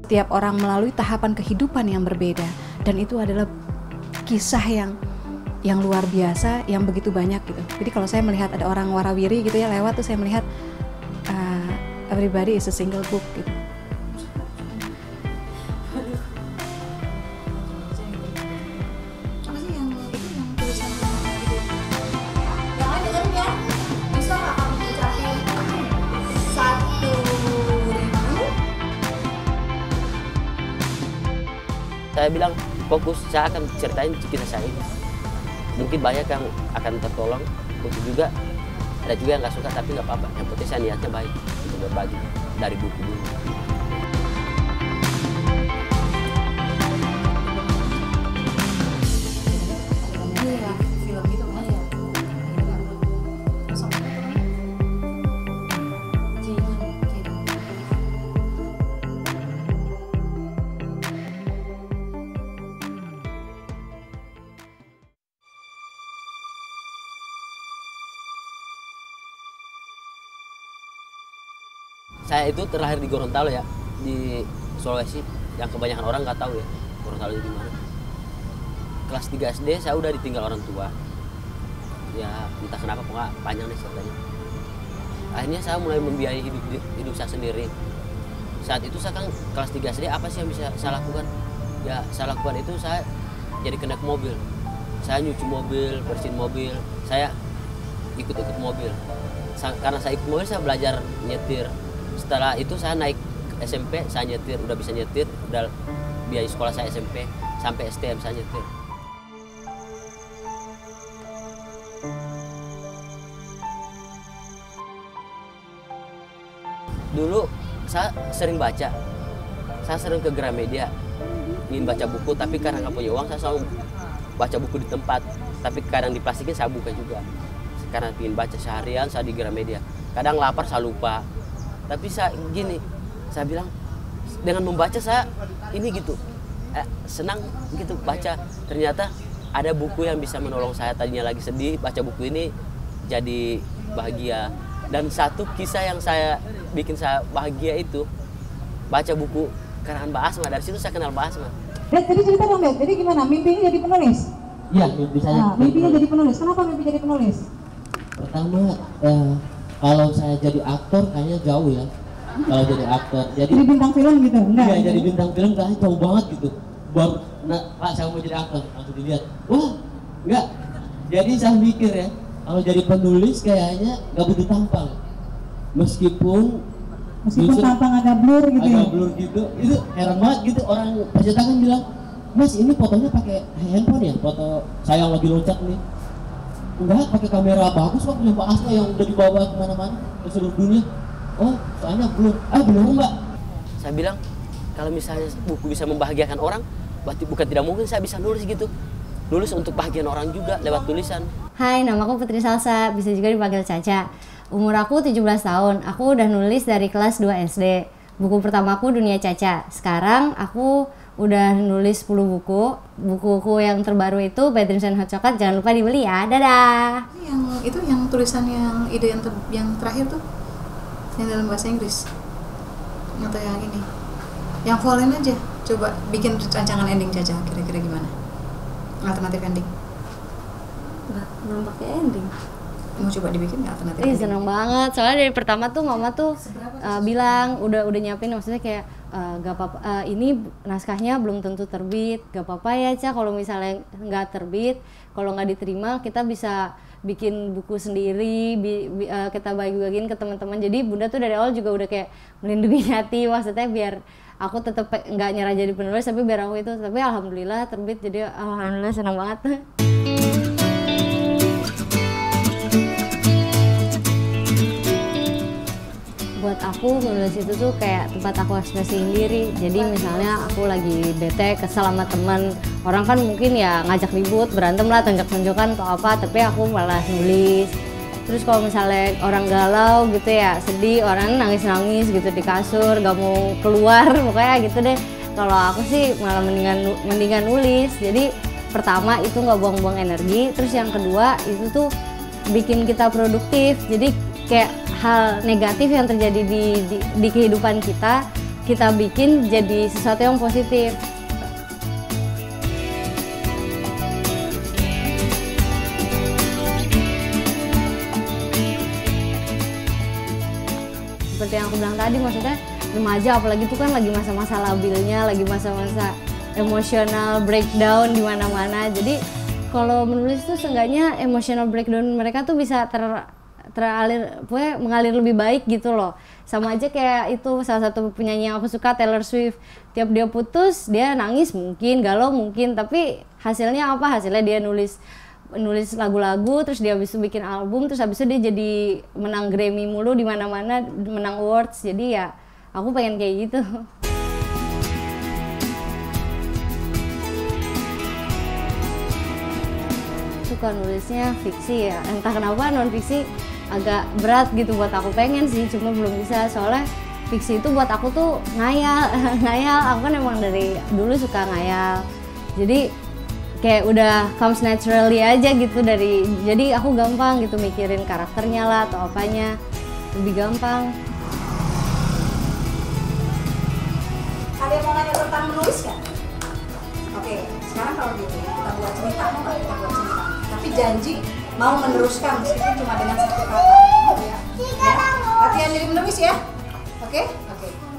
tiap orang melalui tahapan kehidupan yang berbeda, dan itu adalah kisah yang luar biasa, yang begitu banyak gitu. Jadi kalau saya melihat ada orang warawiri gitu ya lewat tuh, saya melihat everybody is a single book gitu. Saya bilang fokus, saya akan ceritain kisah saya ini. Mungkin banyak yang akan tertolong, mungkin juga ada juga yang nggak suka, tapi nggak apa-apa. Yang penting saya niatnya baik untuk berbagi dari buku dulu. Saya itu terlahir di Gorontalo ya, di Sulawesi, yang kebanyakan orang nggak tahu ya Gorontalo itu di mana. Kelas 3 SD saya udah ditinggal orang tua. Ya entah kenapa, pokoknya panjang nih ceritanya. Akhirnya saya mulai membiayai hidup saya sendiri. Saat itu saya kan kelas 3 SD, apa sih yang bisa saya lakukan? Ya saya lakukan itu, saya jadi kenek mobil. Saya nyuci mobil, bersihin mobil, saya ikut-ikut mobil. Karena saya ikut mobil, saya belajar nyetir. Setelah itu saya naik ke SMP, saya nyetir, udah bisa nyetir, udah biaya sekolah saya SMP sampai STM saya nyetir. Dulu saya sering baca, saya sering ke Gramedia, ingin baca buku, tapi karena nggak punya uang saya selalu baca buku di tempat, tapi kadang diplastikin saya buka juga. Karena ingin baca seharian saya di Gramedia, kadang lapar saya lupa. Tapi saya gini, saya bilang dengan membaca saya ini gitu, senang gitu baca. Ternyata ada buku yang bisa menolong saya, tadinya lagi sedih, baca buku ini jadi bahagia. Dan satu kisah yang bikin saya bahagia itu baca buku karangan Mbak Asma. Dari situ saya kenal Mbak Asma. Jadi cerita dong, Bet. Jadi gimana? Mimpinya jadi penulis? Iya, mimpi saya. Mimpinya jadi penulis. Kenapa mimpi jadi penulis? Pertama, kalau saya jadi aktor kayaknya jauh ya. Kalau jadi aktor, jadi bintang film gitu? Enggak. Iya, jadi bintang film kayaknya jauh banget gitu. Baru, Pak saya mau jadi aktor, langsung dilihat. Wah, enggak. Jadi saya mikir ya, kalau jadi penulis kayaknya nggak butuh tampang. Meskipun tampang agak blur gitu. Agak blur gitu. Itu heran banget gitu, orang percetakan bilang, "Mas, ini fotonya pakai handphone ya? Foto saya lagi loncat nih." Enggak, pakai kamera bagus kok, punya Pak Asma yang udah dibawa kemana-mana ke seluruh dunia. Oh, soalnya belum. Bener Mbak. Saya bilang, kalau misalnya buku bisa membahagiakan orang, berarti bukan tidak mungkin saya bisa nulis gitu. Nulis untuk bahagian orang juga lewat tulisan. Hai, nama aku Putri Salsa, bisa juga dipanggil Caca. Umur aku 17 tahun, aku udah nulis dari kelas 2 SD. Buku pertamaku Dunia Caca. Sekarang aku udah nulis 10 buku. Bukuku yang terbaru itu Bad Dreams and Hot Chocolate, jangan lupa dibeli ya. Dadah. Yang tulisan yang ide yang terakhir tuh yang dalam bahasa Inggris. Atau yang ini. Yang Fallen aja. Coba bikin rancangan ending Caca, kira-kira gimana? Alternatif ending. Belum pakai ending. Mau coba dibikin nggak alternatif ending? Seneng banget. Soalnya dari pertama tuh mama tuh bilang udah nyiapin, maksudnya kayak gak apa-apa, ini naskahnya belum tentu terbit, gak apa-apa ya Ca kalau misalnya nggak terbit, kalau nggak diterima kita bisa bikin buku sendiri, kita bagi-bagiin ke teman-teman. Jadi bunda tuh dari awal juga udah kayak melindungi hati, maksudnya biar aku tetap nggak nyerah jadi penulis, tapi biar aku itu, tapi alhamdulillah terbit, jadi alhamdulillah senang banget. Buat aku menulis itu tuh kayak tempat aku ekspresiin diri. Jadi misalnya aku lagi bete, kesel sama teman, orang kan mungkin ya ngajak ribut, berantem lah, tonjok-tonjokan atau apa, tapi aku malah nulis. Terus kalau misalnya orang galau gitu ya, sedih, orang nangis-nangis gitu di kasur, gak mau keluar, pokoknya gitu deh. Kalau aku sih malah mendingan nulis. Jadi pertama itu nggak buang-buang energi, terus yang kedua itu tuh bikin kita produktif. Jadi kayak hal negatif yang terjadi di kehidupan kita kita bikin jadi sesuatu yang positif. Seperti yang aku bilang tadi, maksudnya remaja apalagi itu kan lagi masa-masa labilnya, lagi masa-masa emosional breakdown di mana-mana. Jadi kalau menulis tuh seenggaknya emotional breakdown mereka tuh bisa teralir, pokoknya mengalir lebih baik gitu loh. Sama aja kayak itu salah satu penyanyi yang aku suka, Taylor Swift. Tiap dia putus, dia nangis mungkin, galau mungkin, tapi hasilnya apa? Hasilnya dia nulis lagu-lagu, terus dia habis itu bikin album, terus habis itu dia jadi menang Grammy mulu di mana-mana, menang awards. Jadi ya aku pengen kayak gitu. Suka nulisnya fiksi ya, entah kenapa non fiksi agak berat gitu buat aku, pengen sih cuma belum bisa, soalnya fiksi itu buat aku tuh ngayal. Aku kan emang dari dulu suka ngayal, jadi kayak udah comes naturally aja gitu jadi aku gampang gitu mikirin karakternya lah atau apanya, lebih gampang. Ada yang mau nanya tentang menulis kan? Oke, sekarang kalau gitu kita buat cerita, tapi janji mau meneruskan meskipun cuma dengan satu kata. Ya. Latihan jadi menulis ya. Oke?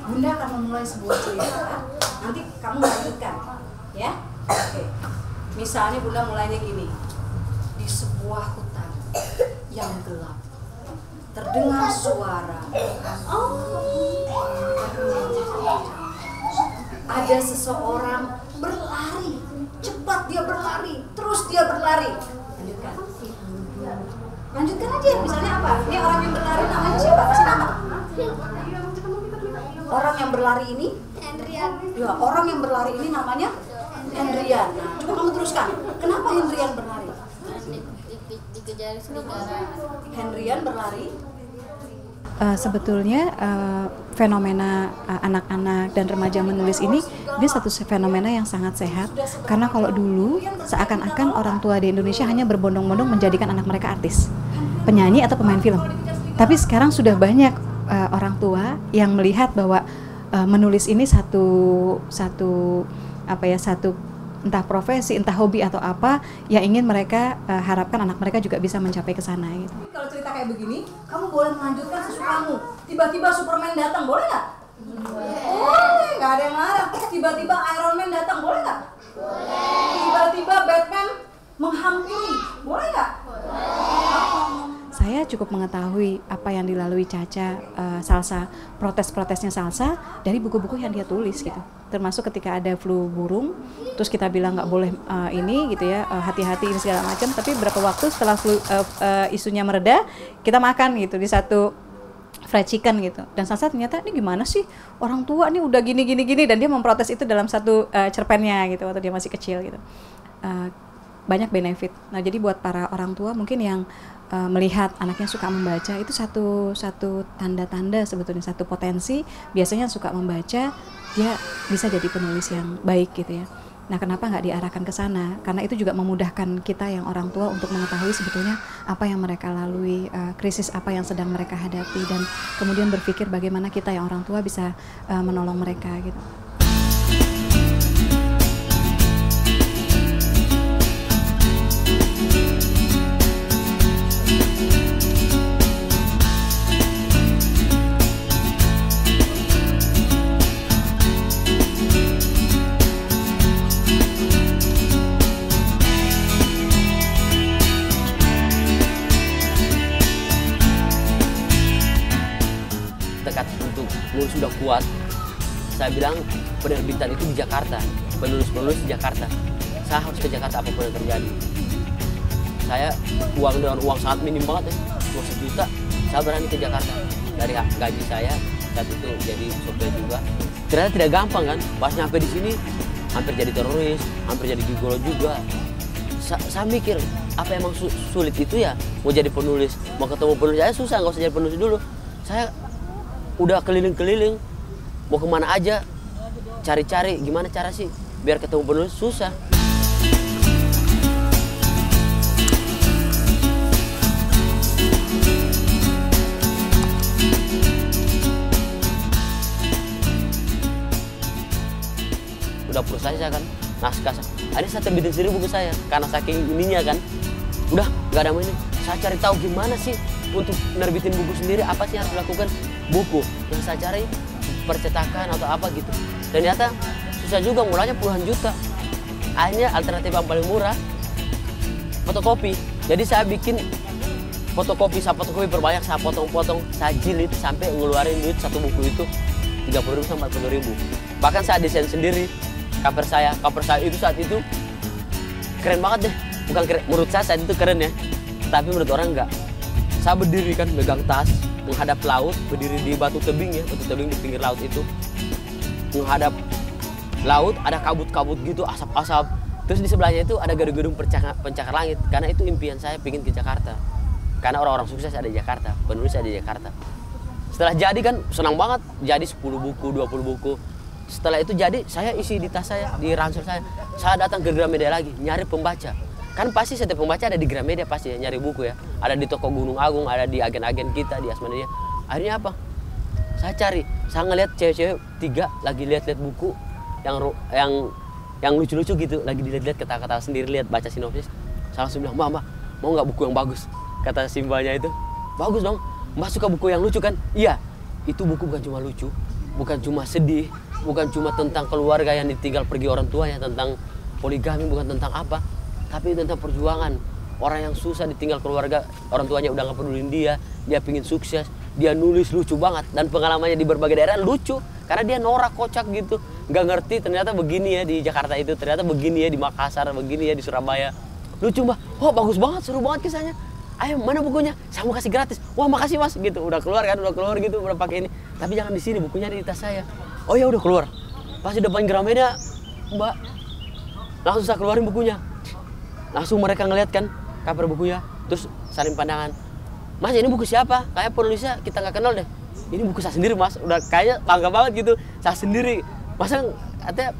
Bunda akan memulai sebuah cerita. Nanti kamu lanjutkan, ya. Oke. Misalnya Bunda mulainya gini. Di sebuah hutan yang gelap terdengar suara. Ada seseorang berlari, cepat dia berlari, terus dia berlari. Lanjutkan aja, misalnya apa? Ini orang yang berlari namanya siapa? Kasih nama. Orang yang berlari ini? Hendrian. Ya, orang yang berlari ini namanya Hendrian. Nah, coba kamu teruskan. Kenapa Hendrian berlari? Dikejar serigala. Hendrian berlari. Sebetulnya fenomena anak-anak dan remaja menulis ini dia satu fenomena yang sangat sehat, karena kalau dulu seakan-akan orang tua di Indonesia hanya berbondong-bondong menjadikan anak mereka artis, penyanyi atau pemain film. Tapi sekarang sudah banyak orang tua yang melihat bahwa menulis ini satu entah profesi, entah hobi atau apa yang ingin mereka harapkan anak mereka juga bisa mencapai ke sana gitu. Kalau cerita kayak begini, kamu boleh melanjutkan sesukamu. Tiba-tiba Superman datang, boleh nggak? Boleh, nggak ada yang larang. Tiba-tiba Iron Man datang, boleh nggak? Boleh. Tiba-tiba Batman menghampiri, boleh nggak? Saya cukup mengetahui apa yang dilalui Caca, Salsa, protes-protesnya Salsa dari buku-buku yang dia tulis gitu. Termasuk ketika ada flu burung, terus kita bilang nggak boleh ini gitu ya, hati-hati ini segala macam. Tapi beberapa waktu setelah isunya mereda, kita makan gitu di satu fried chicken gitu. Dan Salsa ternyata ini gimana sih, orang tua nih udah gini, dan dia memprotes itu dalam satu cerpennya gitu waktu dia masih kecil gitu. Banyak benefit. Nah jadi buat para orang tua mungkin yang melihat anaknya suka membaca, itu satu tanda-tanda sebetulnya, satu potensi. Biasanya suka membaca dia bisa jadi penulis yang baik gitu ya. Nah kenapa nggak diarahkan ke sana? Karena itu juga memudahkan kita yang orang tua untuk mengetahui sebetulnya apa yang mereka lalui, krisis apa yang sedang mereka hadapi, dan kemudian berpikir bagaimana kita yang orang tua bisa menolong mereka gitu. Sudah kuat, saya bilang penerbitan itu di Jakarta, penulis-penulis di Jakarta. Saya harus ke Jakarta apapun yang terjadi. Saya dengan uang sangat minim banget ya, uang 1 juta, saya berani ke Jakarta. Dari gaji saya saat itu jadi sopir juga. Ternyata tidak gampang kan, pas nyampe di sini hampir jadi teroris, hampir jadi gigolo juga. Saya mikir apa emang sulit itu ya, mau jadi penulis, mau ketemu penulis saya susah, nggak usah jadi penulis dulu. Saya udah keliling-keliling, mau kemana aja, cari-cari gimana cara sih biar ketemu penulis, susah. saya kan, naskah. Akhirnya saya terbitin sendiri buku saya karena saking ininya kan. Udah nggak ada ini. Saya cari tahu gimana sih untuk nerbitin buku sendiri, apa sih yang harus dilakukan. Buku yang saya cari percetakan atau apa gitu. Ternyata susah juga, mulanya puluhan juta. Akhirnya alternatif yang paling murah fotokopi. Jadi saya bikin fotokopi berbanyak, saya potong-potong, saya jilid sampai ngeluarin duit satu buku itu 30.000 sampai 40.000. Bahkan saya desain sendiri cover saya itu saat itu keren banget deh. Bukan keren, menurut saya saat itu keren ya, tapi menurut orang enggak. Saya berdiri kan, megang tas, menghadap laut, berdiri di batu tebing ya, batu tebing di pinggir laut itu, menghadap laut, ada kabut-kabut gitu, asap-asap. Terus di sebelahnya itu ada gedung-gedung pencakar langit, karena itu impian saya pengen ke Jakarta. Karena orang-orang sukses ada di Jakarta, penulis ada di Jakarta. Setelah jadi kan senang banget, jadi 10 buku, 20 buku. Setelah itu jadi, saya isi di tas saya, di ransel saya. Saya datang ke Gramedia lagi, nyari pembaca. Kan pasti setiap pembaca ada di Gramedia pasti ya, nyari buku ya. Ada di toko Gunung Agung, ada di agen-agen kita, di Asmania. Akhirnya apa? Saya cari, saya ngeliat cewek-cewek 3 lagi lihat-lihat buku yang lucu-lucu gitu, lagi dilihat-lihat, kata-kata sendiri, lihat baca sinopsis. Saya langsung bilang, Mbak, mau nggak buku yang bagus? Kata simbanya itu, bagus dong. Mbak suka buku yang lucu kan? Iya, itu buku bukan cuma lucu, bukan cuma sedih, bukan cuma tentang keluarga yang ditinggal pergi orang tuanya, tentang poligami, bukan tentang apa, tapi tentang perjuangan. Orang yang susah ditinggal keluarga, orang tuanya udah nggak pedulin dia pingin sukses, dia nulis lucu banget, dan pengalamannya di berbagai daerah lucu, karena dia norak, kocak gitu, nggak ngerti ternyata begini ya di Jakarta itu, ternyata begini ya di Makassar, begini ya di Surabaya. Lucu Mbak, wah bagus banget, seru banget kisahnya. Ayo mana bukunya? Saya mau kasih gratis. Wah makasih Mas, gitu. Udah keluar gitu, udah pakai ini. Tapi jangan di sini, bukunya di tas saya. Oh ya udah keluar. Pas di depan Gramedia, Mbak, langsung saya keluarin bukunya. Langsung mereka ngeliat kan cover bukunya, terus saling pandangan. Mas ini buku siapa? Kayak penulisnya kita nggak kenal deh. Ini buku saya sendiri Mas. Udah kayaknya bangga banget gitu. Saya sendiri. Masa katanya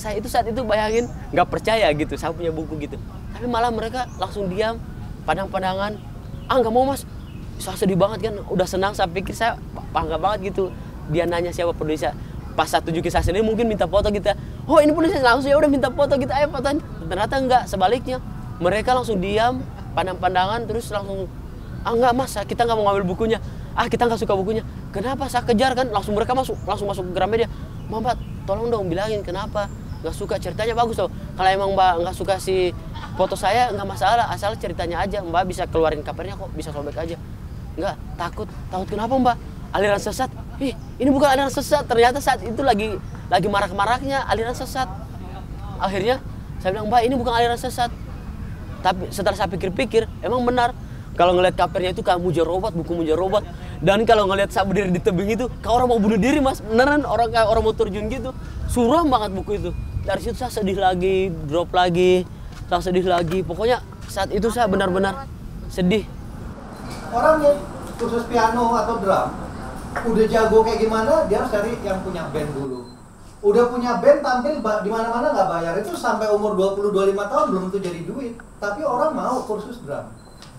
saya itu saat itu bayangin nggak percaya gitu. Saya punya buku gitu. Tapi malah mereka langsung diam. Pandang-pandangan, nggak mau Mas, saya sedih banget kan, udah senang, saya pikir saya bangga banget gitu. Dia nanya siapa penulisnya, pas saya tunjukin saya sendiri mungkin minta foto gitu. Oh ini penulisnya, langsung ya udah minta foto gitu, ayo fotonya. Ternyata enggak, sebaliknya mereka langsung diam, pandang-pandangan, terus langsung enggak Mas, kita nggak mau ngambil bukunya, kita nggak suka bukunya. Kenapa? Saya kejar kan, langsung mereka langsung masuk ke Gramedia. Mbak, tolong dong bilangin kenapa nggak suka, ceritanya bagus loh. Kalau emang Mbak nggak suka si foto saya nggak masalah, asal ceritanya aja. Mbak bisa keluarin covernya kok, bisa sobek aja. Nggak, takut kenapa Mbak? Aliran sesat. Ini bukan aliran sesat. Ternyata saat itu lagi marak-maraknya aliran sesat. Akhirnya saya bilang, Mbak ini bukan aliran sesat. Tapi setelah saya pikir-pikir, emang benar. Kalau ngeliat covernya itu kayak mujarobat, buku mujarobat. Dan kalau ngeliat saya berdiri di tebing itu, kayak orang mau bunuh diri Mas. Beneran kayak orang mau terjun gitu. Suram banget buku itu. Dari situ saya sedih lagi, drop lagi. Saya sedih lagi. Pokoknya saat itu saya benar-benar sedih. Orang yang khusus piano atau drum, udah jago kayak gimana, dia harus cari yang punya band dulu. Udah punya band, tampil di mana-mana nggak bayar. Itu sampai umur 20-25 tahun belum tentu jadi duit. Tapi orang mau kursus drum.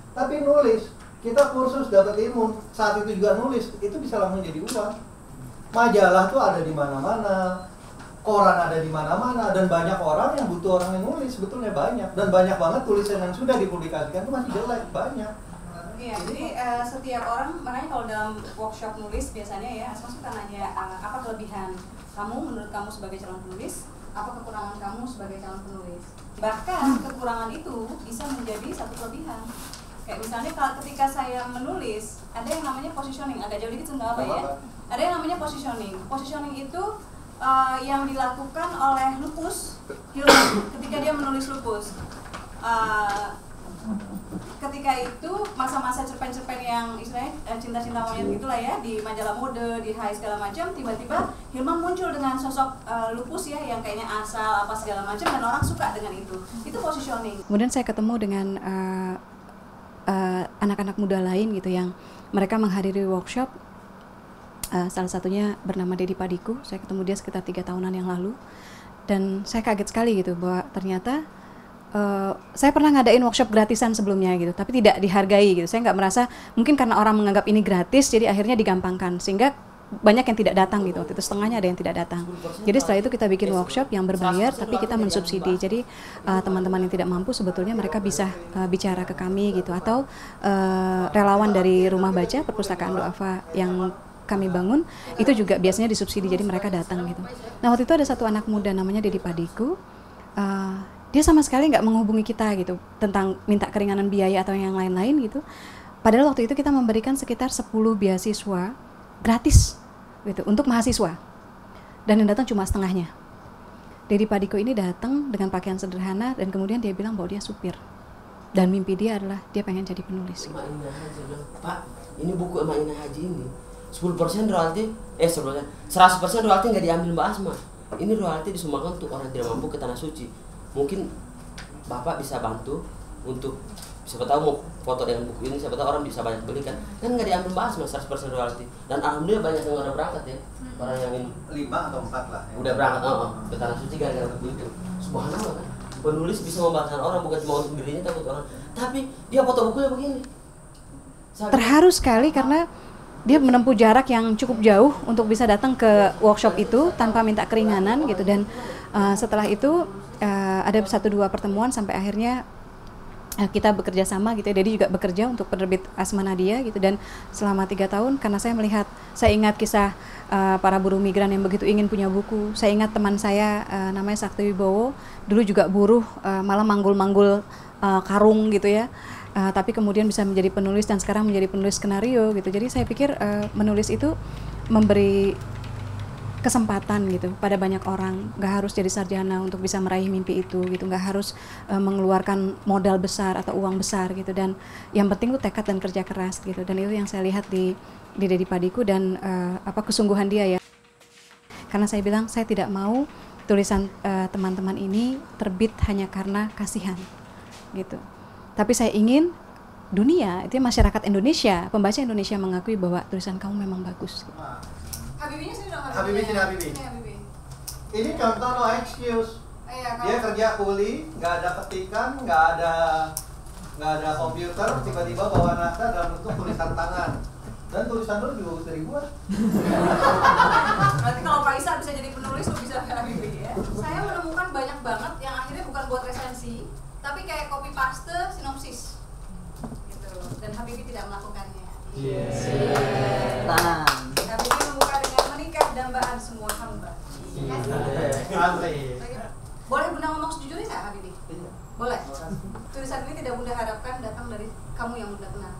Tapi nulis, kita kursus dapat ilmu, saat itu juga nulis, itu bisa langsung jadi uang. Majalah tuh ada di mana-mana, koran ada di mana-mana, dan banyak orang yang butuh orang yang nulis, sebetulnya banyak. Dan banyak banget tulisan yang sudah dipublikasikan itu masih jelek, banyak. Iya, jadi setiap orang, makanya kalau dalam workshop nulis biasanya ya, Asma suka nanya apa kelebihan kamu menurut kamu sebagai calon penulis, apa kekurangan kamu sebagai calon penulis. Bahkan kekurangan itu bisa menjadi satu kelebihan. Kayak misalnya kalau ketika saya menulis, ada yang namanya positioning, agak jauh dikit tentang apa ya? Ada yang namanya positioning. Positioning itu yang dilakukan oleh Lupus Hilman ketika dia menulis Lupus. Ketika itu masa-masa cerpen-cerpen yang istilahnya cinta-cinta monyet gitulah ya, di majalah mode, di Hai segala macam, tiba-tiba Hilman muncul dengan sosok Lupus ya yang kayaknya asal apa segala macam, dan orang suka dengan itu. Itu positioning. Kemudian saya ketemu dengan anak-anak muda lain gitu yang mereka menghadiri workshop, salah satunya bernama Dedi Padiku. Saya ketemu dia sekitar 3 tahunan yang lalu, dan saya kaget sekali gitu bahwa ternyata saya pernah ngadain workshop gratisan sebelumnya gitu, tapi tidak dihargai gitu. Saya nggak merasa, mungkin karena orang menganggap ini gratis jadi akhirnya digampangkan, sehingga banyak yang tidak datang gitu waktu itu, setengahnya ada yang tidak datang. Jadi setelah itu kita bikin workshop yang berbayar tapi kita mensubsidi. Jadi teman-teman yang tidak mampu sebetulnya mereka bisa bicara ke kami gitu, atau relawan dari Rumah Baca Perpustakaan Duafa yang kami bangun itu juga biasanya disubsidi, jadi mereka datang gitu. Nah waktu itu ada satu anak muda namanya Dedi Padiku, dia sama sekali nggak menghubungi kita gitu tentang minta keringanan biaya atau yang lain-lain gitu. Padahal waktu itu kita memberikan sekitar 10 beasiswa gratis gitu untuk mahasiswa, dan yang datang cuma setengahnya. Dedi Padiku ini datang dengan pakaian sederhana dan kemudian dia bilang bahwa dia supir dan mimpi dia adalah dia pengen jadi penulis. Emak Ina Haji bilang, Pak, ini buku Emak Ina Haji ini 10% royalti, 100% royalti nggak diambil Mbak Asma. Ini royalti disumbangkan untuk orang tidak mampu ke Tanah Suci. Mungkin Bapak bisa bantu untuk, siapa tahu mau foto dengan buku ini, siapa tahu orang bisa banyak beli kan nggak diambil Mbak Asma 100% royalti. Dan alhamdulillah banyak yang udah berangkat ya, orang yang ini 5 atau 4 lah udah berangkat ke Tanah Suci gara-gara buku itu. Subhanallah kan, penulis bisa membahasakan orang bukan cuma untuk dirinya takut orang, tapi dia foto bukunya begini. Terharu sekali karena dia menempuh jarak yang cukup jauh untuk bisa datang ke workshop itu tanpa minta keringanan gitu. Dan setelah itu ada 1-2 pertemuan sampai akhirnya kita bekerja sama gitu ya. Dedi juga bekerja untuk penerbit Asma Nadia gitu, dan selama 3 tahun karena saya ingat kisah para buruh migran yang begitu ingin punya buku. Saya ingat teman saya namanya Sakti Wibowo, dulu juga buruh malah manggul-manggul karung gitu ya. Tapi kemudian bisa menjadi penulis dan sekarang menjadi penulis skenario gitu. Jadi saya pikir menulis itu memberi kesempatan gitu pada banyak orang. Nggak harus jadi sarjana untuk bisa meraih mimpi itu gitu, nggak harus mengeluarkan modal besar atau uang besar gitu. Dan yang penting itu tekad dan kerja keras gitu. Dan itu yang saya lihat di Dedi Padiku dan kesungguhan dia ya. Karena saya bilang saya tidak mau tulisan teman-teman ini terbit hanya karena kasihan gitu. Tapi saya ingin dunia, itu masyarakat Indonesia, pembaca Indonesia mengakui bahwa tulisan kamu memang bagus. Habibinya sini dong, Habibi sini Habibi. Ini contoh no excuse. Dia kerja kuli, nggak ada ketikan, nggak ada komputer, tiba-tiba bawa naskah dalam bentuk tulisan tangan. Dan tulisan lu juga bagus dari gua. Berarti kalau Pak Isa bisa jadi penulis, lu bisa kayak Habibi ya. Saya menemukan banyak banget yang akhirnya bukan buat resensi, tapi kayak copy paste sinopsis gitu, dan Habibie tidak melakukannya. Habibie membuka dengan menikah dambaan semua hamba. Boleh Bunda ngomong sejujurnya nggak Habibie? Boleh. Tulisan ini tidak Bunda harapkan datang dari kamu yang Bunda kenal.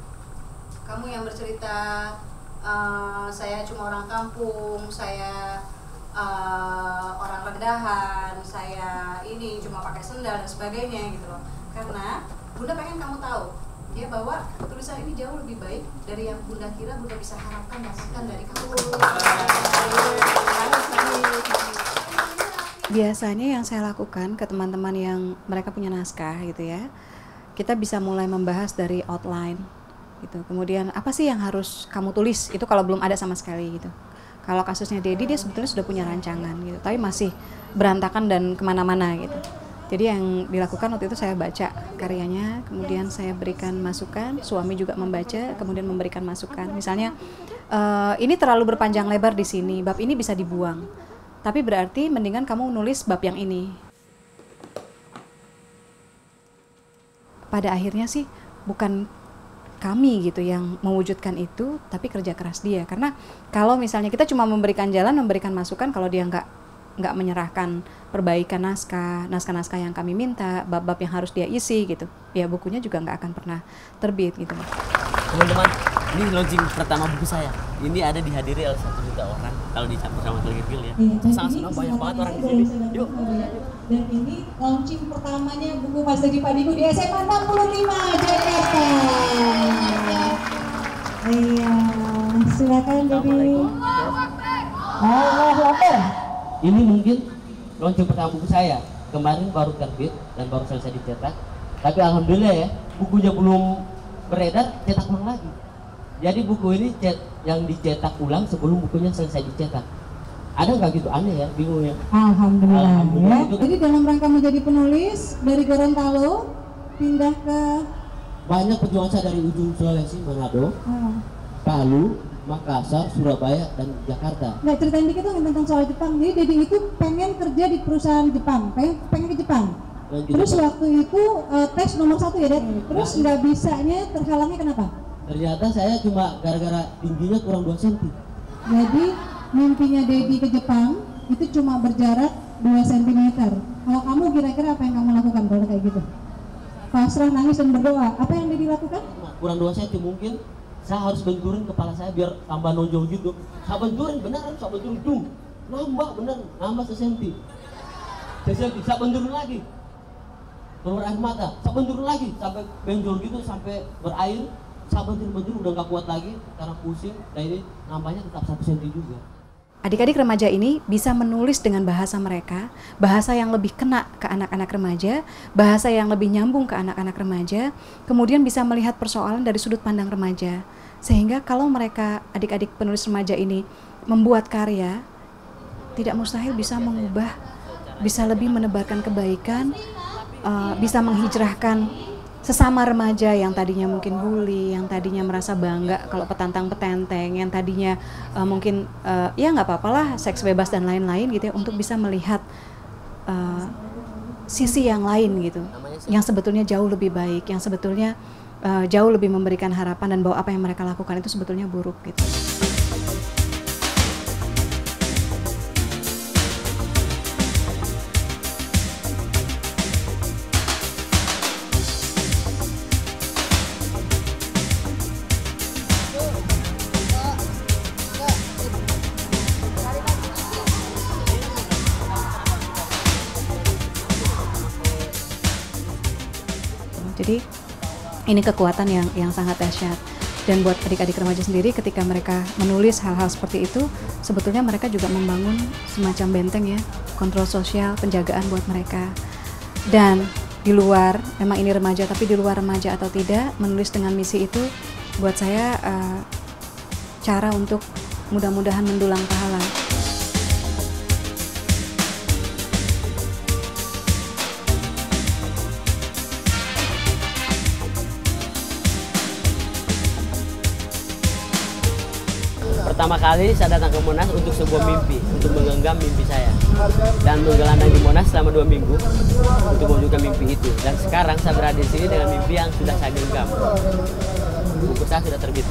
Kamu yang bercerita saya cuma orang kampung, saya orang rendahan, saya ini cuma pakai sendal dan sebagainya gitu loh. Karena Bunda pengen kamu tahu ya bahwa tulisan ini jauh lebih baik dari yang Bunda kira Bunda bisa harapkan dapatkan dari kamu. Biasanya yang saya lakukan ke teman-teman yang mereka punya naskah gitu ya, kita bisa mulai membahas dari outline gitu. Kemudian apa sih yang harus kamu tulis itu kalau belum ada sama sekali gitu. Kalau kasusnya Dedi, dia sebetulnya sudah punya rancangan gitu, tapi masih berantakan dan kemana-mana gitu. Jadi yang dilakukan waktu itu saya baca karyanya, kemudian saya berikan masukan, suami juga membaca, kemudian memberikan masukan. Misalnya, ini terlalu berpanjang lebar di sini, bab ini bisa dibuang. Tapi berarti mendingan kamu nulis bab yang ini. Pada akhirnya sih bukan kami gitu yang mewujudkan itu, tapi kerja keras dia. Karena kalau misalnya kita cuma memberikan jalan, memberikan masukan, kalau dia nggak menyerahkan perbaikan naskah yang kami minta, bab-bab yang harus dia isi gitu, ya bukunya juga nggak akan pernah terbit gitu. Teman-teman, ini launching pertama buku saya. Ini ada dihadiri oleh 1 juta orang kalau dicampur sama Telegirgil ya. Saya sangat senang, banyak banget orang di sini. Yuk. Dan ini launching pertamanya buku Mas Dedi Padiku di SMA 65 Jakarta. Iya, silakan Dedi. Allahu Akbar. Ini mungkin launching pertama buku saya. Kemarin baru terbit dan baru selesai dicetak. Tapi alhamdulillah ya, bukunya belum beredar, cetak ulang lagi. Jadi buku ini yang dicetak ulang sebelum bukunya selesai dicetak. Ada nggak gitu, aneh ya, bingung ya. Alhamdulillah ya. Jadi dalam rangka menjadi penulis dari Gorontalo pindah ke banyak perjuangan saya dari ujung Sulawesi, Manado, Palu, Makassar, Surabaya, dan Jakarta. Nggak, ceritain dikit dong tentang soal Jepang. Jadi Dedi itu pengen kerja di perusahaan Jepang, pengen ke Jepang. Terus waktu itu tes nomor 1 ya, Ded? Terus nggak bisanya, terhalangnya kenapa? Ternyata saya cuma gara-gara tingginya kurang 2 cm. Jadi mimpinya Dedi ke Jepang itu cuma berjarak 2 cm. Kalau kamu kira-kira apa yang kamu lakukan kalau kayak gitu? Pasrah, nangis, dan berdoa. Apa yang Dedi lakukan? Kurang 2 cm mungkin. Saya harus benturin kepala saya biar tambah nonjol gitu. Saya benturin beneran, saya benturin tuh. Nambah bener, nambah sesenti. Saya benturin lagi. Keluar air mata, saya benturin lagi sampai benjol gitu, sampai berair. Saya benturin udah gak kuat lagi karena pusing. Dan ini nambahnya tetap 1 cm juga. Adik-adik remaja ini bisa menulis dengan bahasa mereka, bahasa yang lebih kena ke anak-anak remaja, bahasa yang lebih nyambung ke anak-anak remaja, kemudian bisa melihat persoalan dari sudut pandang remaja. Sehingga kalau mereka, adik-adik penulis remaja ini, membuat karya, tidak mustahil bisa mengubah, bisa lebih menebarkan kebaikan, bisa menghijrahkan sesama remaja yang tadinya mungkin bully, yang tadinya merasa bangga kalau petantang-petenteng, yang tadinya mungkin ya nggak apa-apalah seks bebas dan lain-lain gitu ya, untuk bisa melihat sisi yang lain gitu, yang sebetulnya jauh lebih baik, yang sebetulnya jauh lebih memberikan harapan, dan bahwa apa yang mereka lakukan itu sebetulnya buruk gitu. Jadi ini kekuatan yang sangat dahsyat. Dan buat adik-adik remaja sendiri, ketika mereka menulis hal-hal seperti itu, sebetulnya mereka juga membangun semacam benteng ya, kontrol sosial, penjagaan buat mereka. Dan di luar, memang ini remaja, tapi di luar remaja atau tidak, menulis dengan misi itu buat saya cara untuk mudah-mudahan mendulang pahala. Pertama kali saya datang ke Monas untuk sebuah mimpi, untuk menggenggam mimpi saya. Dan menggelandang di Monas selama 2 minggu untuk mewujudkan mimpi itu. Dan sekarang saya berada di sini dengan mimpi yang sudah saya genggam. Buku saya sudah terbit.